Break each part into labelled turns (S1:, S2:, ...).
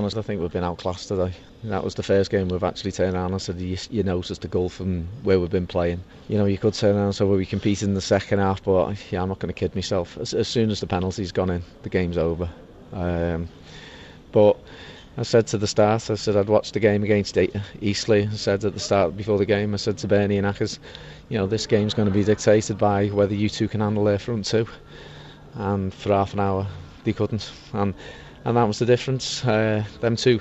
S1: honest, I think we've been outclassed today. That was the first game we've actually turned around and said, you noticed the goal from where we've been playing. You know, you could turn around and say, well, we competed in the second half, but yeah, I'm not going to kid myself. As soon as the penalty's gone in, the game's over. But I said to the start, I said I'd watched the game against Eastleigh. I said at the start, before the game, I said to Bernie and Ackers, you know, this game's going to be dictated by whether you two can handle their front two. And for half an hour, they couldn't. And that was the difference. Them two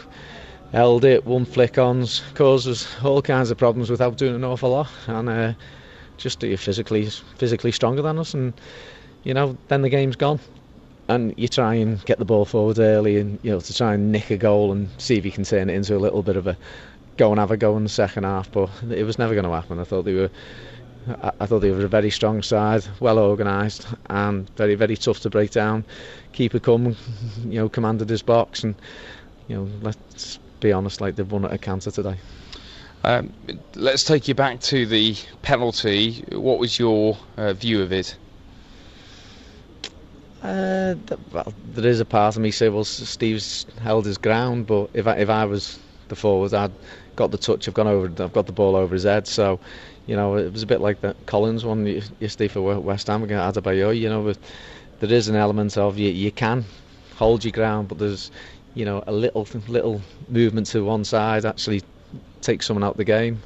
S1: held it, won flick-ons, caused us all kinds of problems without doing an awful lot. And just physically stronger than us. And, you know, then the game's gone. And you try and get the ball forward early, and you know, to try and nick a goal and see if you can turn it into a little bit of a go and have a go in the second half. But it was never going to happen. I thought they were a very strong side, well organised, and very, very tough to break down. Keeper commanded his box, and you know, let's be honest, like they've won at a canter today.
S2: Let's take you back to the penalty. What was your view of it?
S1: Well, there is a part of me say, well, Steve's held his ground, but if I was the forward, I'd got the touch, I've got the ball over his head. So, you know, it was a bit like that Collins one yesterday for West Ham against Adebayo. You know, but there is an element of you can hold your ground, but there's, you know, a little movement to one side actually takes someone out of the game.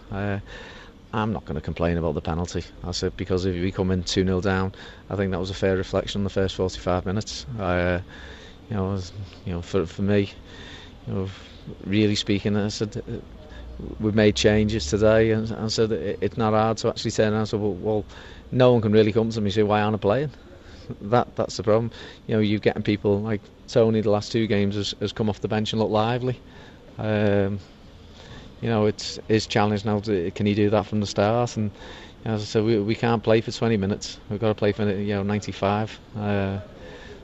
S1: I'm not going to complain about the penalty. I said, because if we come in 2-0 down, I think that was a fair reflection on the first 45 minutes. For me, you know, really speaking, I said we've made changes today, and I said it's not hard to actually turn around and say, well, no one can really come to me and say, why aren't I playing? That's the problem. You know, you're getting people like Tony the last two games has come off the bench and looked lively. You know, it's his challenge now. Can he do that from the start? And as I said, we can't play for 20 minutes. We've got to play for 95.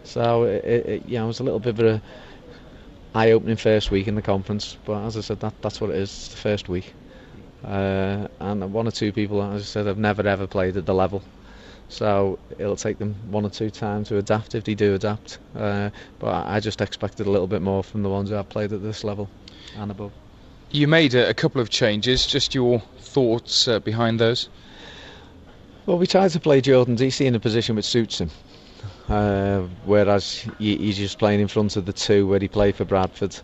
S1: So it was a little bit of an eye-opening first week in the conference. But as I said, that's what it is. It's the first week. And one or two people, as I said, have never ever played at the level. So it'll take them one or two times to adapt if they do adapt. But I just expected a little bit more from the ones who have played at this level and above.
S2: You made a couple of changes. Just your thoughts behind those?
S1: Well, we tried to play Jordan DC in a position which suits him, whereas he's just playing in front of the two where he played for Bradford.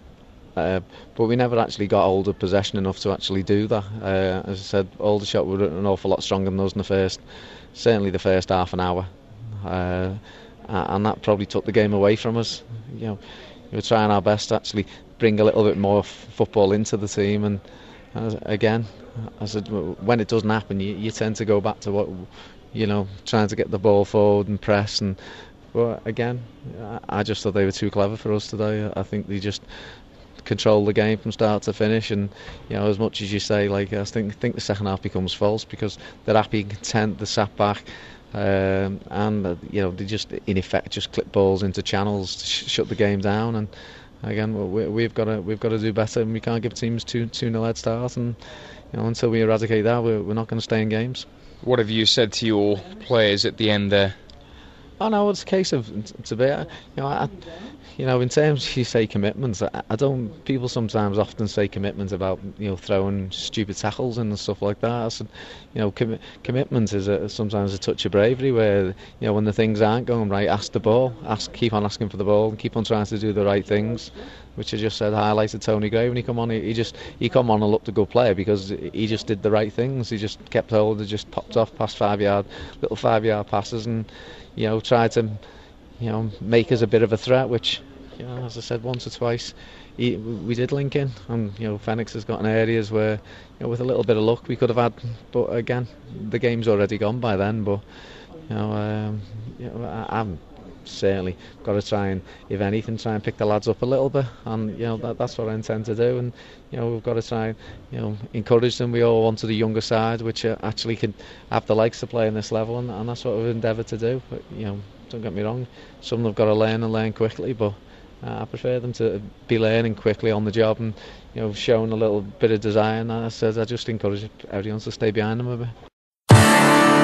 S1: But we never actually got hold of possession enough to actually do that. As I said, Aldershot were an awful lot stronger than us in certainly the first half an hour, and that probably took the game away from us. You know, we were trying our best to actually bring a little bit more football into the team, and again, I said, when it doesn't happen, you tend to go back to what, you know, trying to get the ball forward and press. And but again, I just thought they were too clever for us today. I think they just control the game from start to finish, and you know, as much as you say, like, I think the second half becomes false because they're happy, content, they sat back, and you know, they just in effect just clip balls into channels to shut the game down. And again, we've got to do better, and we can't give teams 2-0 head start, and you know, until we eradicate that, we're not going to stay in games.
S2: What have you said to your players at the end there?
S1: Oh no, it's a case of in terms you say commitments, I don't. People sometimes often say commitment about, you know, throwing stupid tackles and stuff like that. I said, you know, commitment is sometimes a touch of bravery where, you know, when the things aren't going right, ask the ball, keep on asking for the ball, and keep on trying to do the right things. Which I just said highlighted Tony Gray when he come on. He come on and looked a good player because he just did the right things. He just kept hold, he just popped off past 5-yard, little 5-yard passes, and you know, tried to, you know, make us a bit of a threat. Which, you know, as I said, once or twice we did link in, and you know, Phoenix has got in areas where, you know, with a little bit of luck we could have had. But again, the game's already gone by then. But you know, I'm certainly got to try and, if anything, try and pick the lads up a little bit, and you know, that's what I intend to do. And you know, we've got to try and, you know, encourage them. We all want to the younger side, which actually can have the legs to play in this level, and that's what we've endeavoured to do. But you know, don't get me wrong, some have got to learn and learn quickly, but I prefer them to be learning quickly on the job and, you know, showing a little bit of desire. And I just encourage everyone to stay behind them a bit.